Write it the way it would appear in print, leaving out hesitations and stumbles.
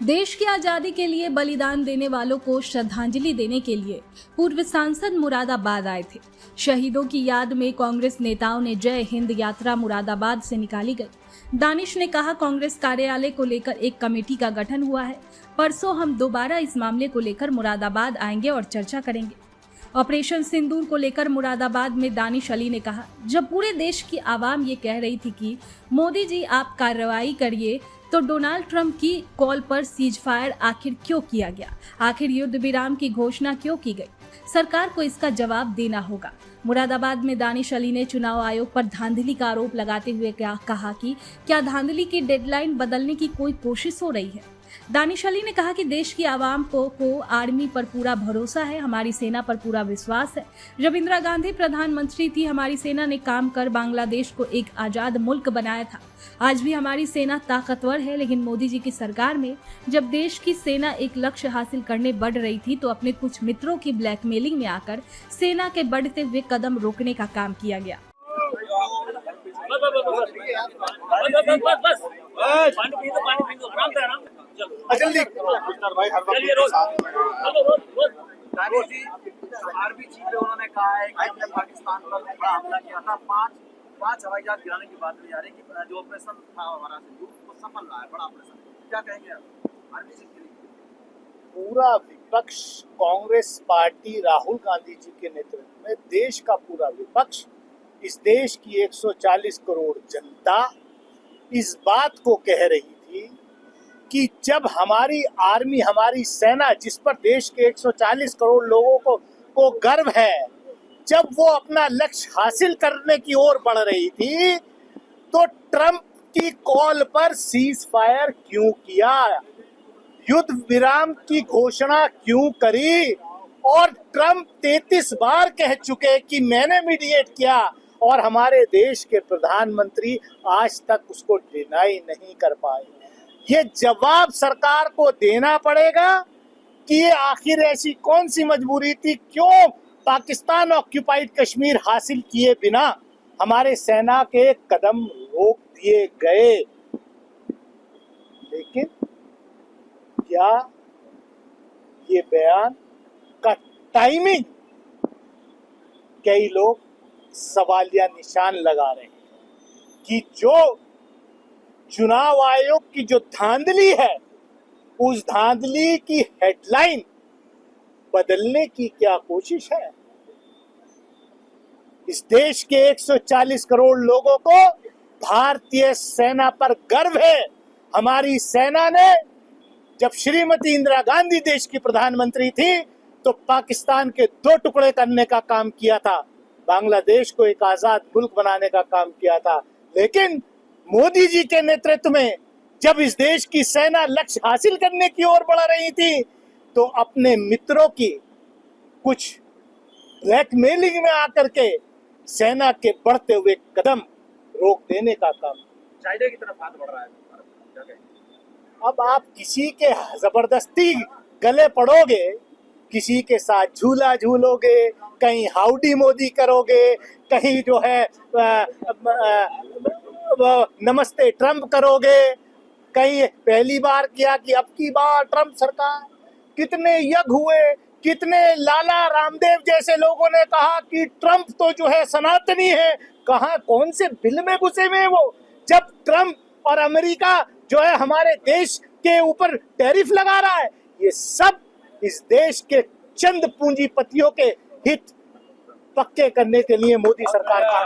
देश की आजादी के लिए बलिदान देने वालों को श्रद्धांजलि देने के लिए पूर्व सांसद मुरादाबाद आए थे। शहीदों की याद में कांग्रेस नेताओं ने जय हिंद यात्रा मुरादाबाद से निकाली गई। दानिश ने कहा, कांग्रेस कार्यालय को लेकर एक कमेटी का गठन हुआ है। परसों हम दोबारा इस मामले को लेकर मुरादाबाद आएंगे और चर्चा करेंगे। ऑपरेशन सिंदूर को लेकर मुरादाबाद में दानिश अली ने कहा, जब पूरे देश की आवाम ये कह रही थी कि मोदी जी आप कार्रवाई करिए, तो डोनाल्ड ट्रंप की कॉल पर सीज फायर आखिर क्यों किया गया? आखिर युद्ध विराम की घोषणा क्यों की गई? सरकार को इसका जवाब देना होगा। मुरादाबाद में दानिश अली ने चुनाव आयोग पर धांधली का आरोप लगाते हुए कहा कि क्या धांधली की डेडलाइन बदलने की कोई कोशिश हो रही है? दानिश अली ने कहा कि देश की आवाम को आर्मी पर पूरा भरोसा है, हमारी सेना पर पूरा विश्वास है। जब इंदिरा गांधी प्रधानमंत्री थी, हमारी सेना ने काम कर बांग्लादेश को एक आजाद मुल्क बनाया था। आज भी हमारी सेना ताकतवर है, लेकिन मोदी जी की सरकार में जब देश की सेना एक लक्ष्य हासिल करने बढ़ रही थी, तो अपने कुछ मित्रों की ब्लैकमेलिंग में आकर सेना के बढ़ते हुए कदम रोकने का काम किया गया। आर्मी चीफ उन्होंने कहा है कि हमने पाकिस्तान पर बड़ा हमला किया था। पांच हवाई जहाज गिराने की बात हुई जा रही है कि जो ऑपरेशन था हमारा सिंधु वो सफल रहा है, बड़ा ऑपरेशन। क्या कहेंगे आप आर्मी चीफ के लिए? पूरा विपक्ष, कांग्रेस पार्टी राहुल गांधी जी के नेतृत्व में देश का पूरा विपक्ष, इस देश की 140 करोड़ जनता इस बात को कह रही थी कि जब हमारी आर्मी, हमारी सेना, जिस पर देश के 140 करोड़ लोगों को गर्व है, जब वो अपना लक्ष्य हासिल करने की ओर बढ़ रही थी, तो ट्रंप की कॉल पर सीज फायर क्यों किया? युद्ध विराम की घोषणा क्यों करी? और ट्रंप 33 बार कह चुके कि मैंने मीडिएट किया, और हमारे देश के प्रधानमंत्री आज तक उसको डिनाई नहीं कर पाए। ये जवाब सरकार को देना पड़ेगा कि ये आखिर ऐसी कौन सी मजबूरी थी, क्यों पाकिस्तान ऑक्यूपाइड कश्मीर हासिल किए बिना हमारे सेना के कदम रोक दिए गए। लेकिन क्या ये बयान का टाइमिंग, कई लोग सवालिया निशान लगा रहे हैं कि जो चुनाव आयोग की जो धांधली है, उस धांधली की हेडलाइन बदलने की क्या कोशिश है? इस देश के 140 करोड़ लोगों को भारतीय सेना पर गर्व है। हमारी सेना ने, जब श्रीमती इंदिरा गांधी देश की प्रधानमंत्री थी, तो पाकिस्तान के 2 टुकड़े करने का काम किया था, बांग्लादेश को एक आजाद मुल्क बनाने का काम किया था। लेकिन मोदी जी के नेतृत्व में जब इस देश की सेना लक्ष्य हासिल करने की ओर बढ़ रही थी, तो अपने मित्रों की कुछ ब्लैकमेलिंग में आकर के सेना के बढ़ते हुए कदम रोक देने का काम। चाइना की तरफ हाथ बढ़ रहा है। क्या कहेंगे? अब आप किसी के जबरदस्ती गले पड़ोगे, किसी के साथ झूला झूलोगे, कहीं हाउडी मोदी करोगे, कहीं जो है नमस्ते ट्रंप करोगे, कहीं पहली बार किया कि अब की बार ट्रंप सरकार। कितने यज्ञ हुए, कितने लाला रामदेव जैसे लोगों ने कहा कि ट्रंप तो जो है सनातनी है। कहाँ, कौन से बिल में घुसे हुए वो? जब ट्रंप और अमेरिका जो है हमारे देश के ऊपर टैरिफ लगा रहा है, ये सब इस देश के चंद पूंजीपतियों के हित पक्के करने के लिए मोदी सरकार का